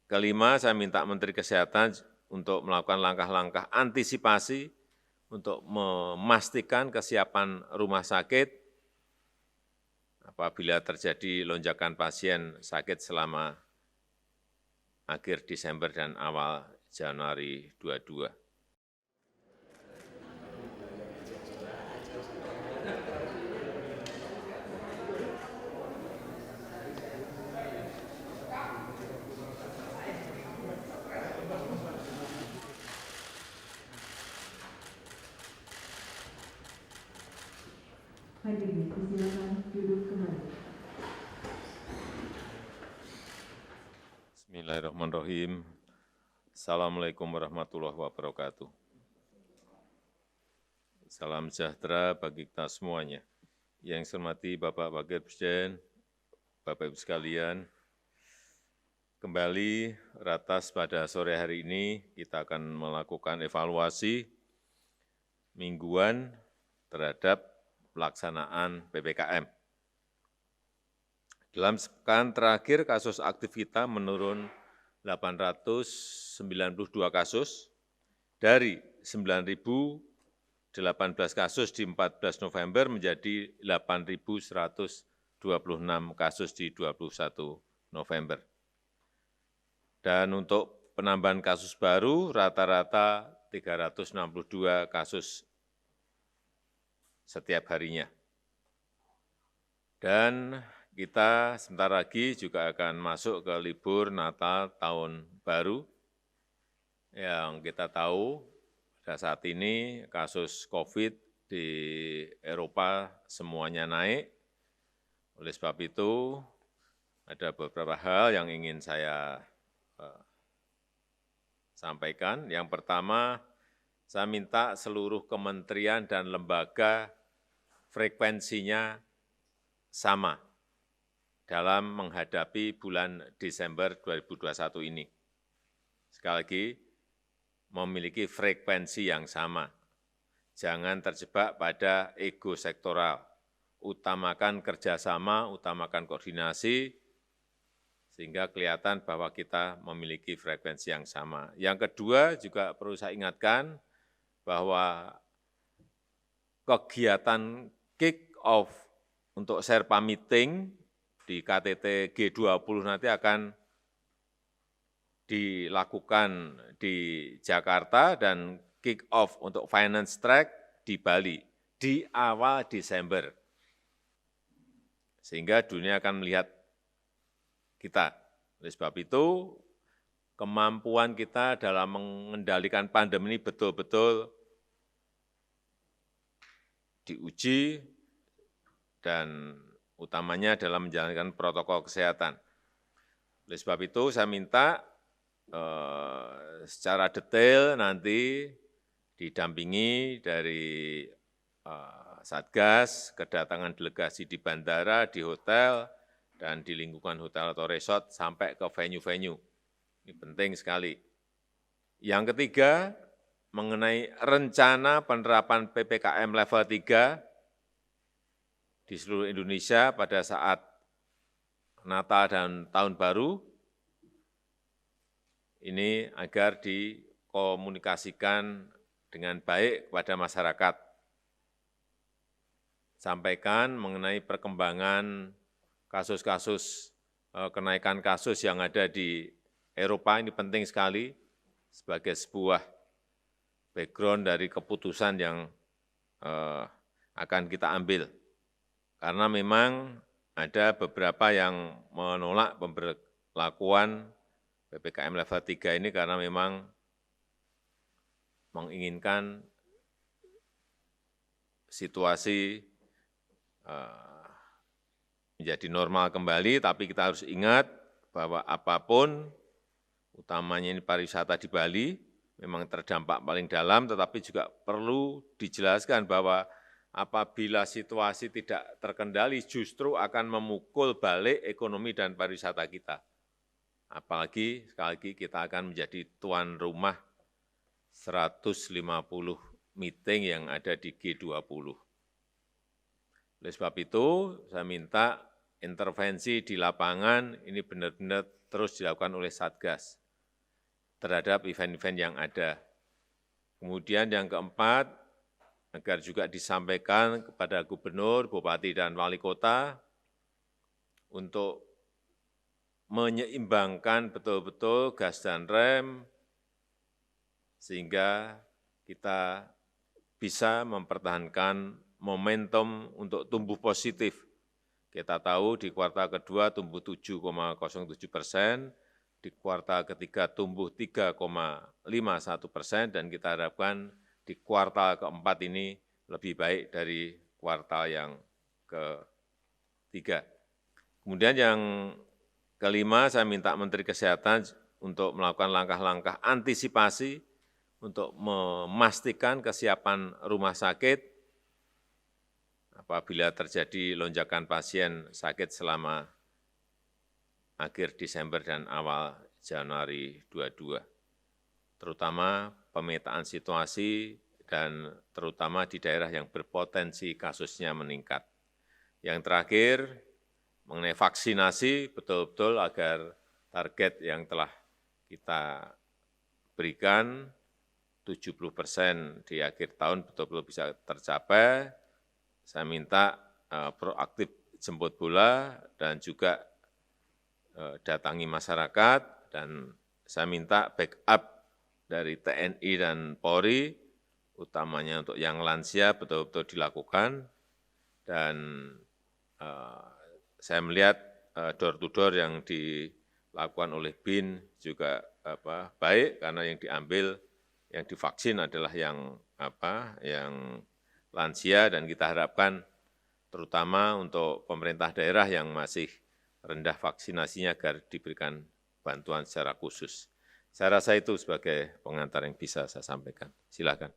kelima, saya minta Menteri Kesehatan untuk melakukan langkah-langkah antisipasi untuk memastikan kesiapan rumah sakit apabila terjadi lonjakan pasien sakit selama akhir Desember dan awal Januari 2022. Hadirin, silakan duduk kembali. Bismillahirrahmanirrahim. Assalamualaikum warahmatullahi wabarakatuh. Salam sejahtera bagi kita semuanya. Yang saya hormati Bapak Wakil Presiden, Bapak Ibu sekalian, kembali ratas pada sore hari ini kita akan melakukan evaluasi mingguan terhadap pelaksanaan PPKM. Dalam sepekan terakhir, kasus aktif kita menurun 892 kasus dari 9.018 kasus di 14 November menjadi 8.126 kasus di 21 November. Dan untuk penambahan kasus baru rata-rata 362 kasus setiap harinya. Dan kita sebentar lagi juga akan masuk ke libur Natal Tahun Baru. Yang kita tahu pada saat ini kasus COVID di Eropa semuanya naik. Oleh sebab itu, ada beberapa hal yang ingin saya sampaikan. Yang pertama, saya minta seluruh kementerian dan lembaga frekuensinya sama dalam menghadapi bulan Desember 2021 ini. Sekali lagi, memiliki frekuensi yang sama. Jangan terjebak pada ego sektoral. Utamakan kerjasama, utamakan koordinasi, sehingga kelihatan bahwa kita memiliki frekuensi yang sama. Yang kedua, juga perlu saya ingatkan bahwa kegiatan kick-off untuk Sherpa Meeting di KTT G20 nanti akan dilakukan di Jakarta dan kick-off untuk finance track di Bali di awal Desember. Sehingga dunia akan melihat kita. Oleh sebab itu, kemampuan kita dalam mengendalikan pandemi ini betul-betul diuji dan utamanya dalam menjalankan protokol kesehatan. Oleh sebab itu, saya minta secara detail nanti didampingi dari Satgas, kedatangan delegasi di bandara, di hotel, dan di lingkungan hotel atau resort sampai ke venue-venue. Ini penting sekali. Yang ketiga, mengenai rencana penerapan PPKM level 3 di seluruh Indonesia pada saat Natal dan Tahun Baru, ini agar dikomunikasikan dengan baik kepada masyarakat. Sampaikan mengenai perkembangan kasus-kasus, kenaikan kasus yang ada di Eropa, ini penting sekali sebagai sebuah background dari keputusan yang akan kita ambil. Karena memang ada beberapa yang menolak pemberlakuan PPKM level 3 ini karena memang menginginkan situasi menjadi normal kembali, tapi kita harus ingat bahwa apapun, utamanya ini pariwisata di Bali, memang terdampak paling dalam, tetapi juga perlu dijelaskan bahwa apabila situasi tidak terkendali, justru akan memukul balik ekonomi dan pariwisata kita. Apalagi, sekali lagi, kita akan menjadi tuan rumah 150 meeting yang ada di G20. Oleh sebab itu, saya minta intervensi di lapangan ini benar-benar terus dilakukan oleh Satgas terhadap event-event yang ada. Kemudian yang keempat, agar juga disampaikan kepada gubernur, bupati, dan wali kota untuk menyeimbangkan betul-betul gas dan rem, sehingga kita bisa mempertahankan momentum untuk tumbuh positif. Kita tahu di kuartal kedua tumbuh 7,07%, di kuartal ketiga tumbuh 3,51%, dan kita harapkan di kuartal keempat ini lebih baik dari kuartal yang ketiga. Kemudian yang kelima, saya minta Menteri Kesehatan untuk melakukan langkah-langkah antisipasi untuk memastikan kesiapan rumah sakit apabila terjadi lonjakan pasien sakit selama akhir Desember dan awal Januari 2022, terutama pemetaan situasi dan terutama di daerah yang berpotensi kasusnya meningkat. Yang terakhir, mengenai vaksinasi, betul-betul agar target yang telah kita berikan 70% di akhir tahun betul-betul bisa tercapai. Saya minta proaktif jemput bola dan juga datangi masyarakat, dan saya minta backup dari TNI dan Polri, utamanya untuk yang lansia betul-betul dilakukan, dan saya melihat door to door yang dilakukan oleh BIN juga baik, karena yang diambil, yang divaksin adalah yang lansia, dan kita harapkan terutama untuk pemerintah daerah yang masih rendah vaksinasinya agar diberikan bantuan secara khusus. Saya rasa itu sebagai pengantar yang bisa saya sampaikan. Silakan.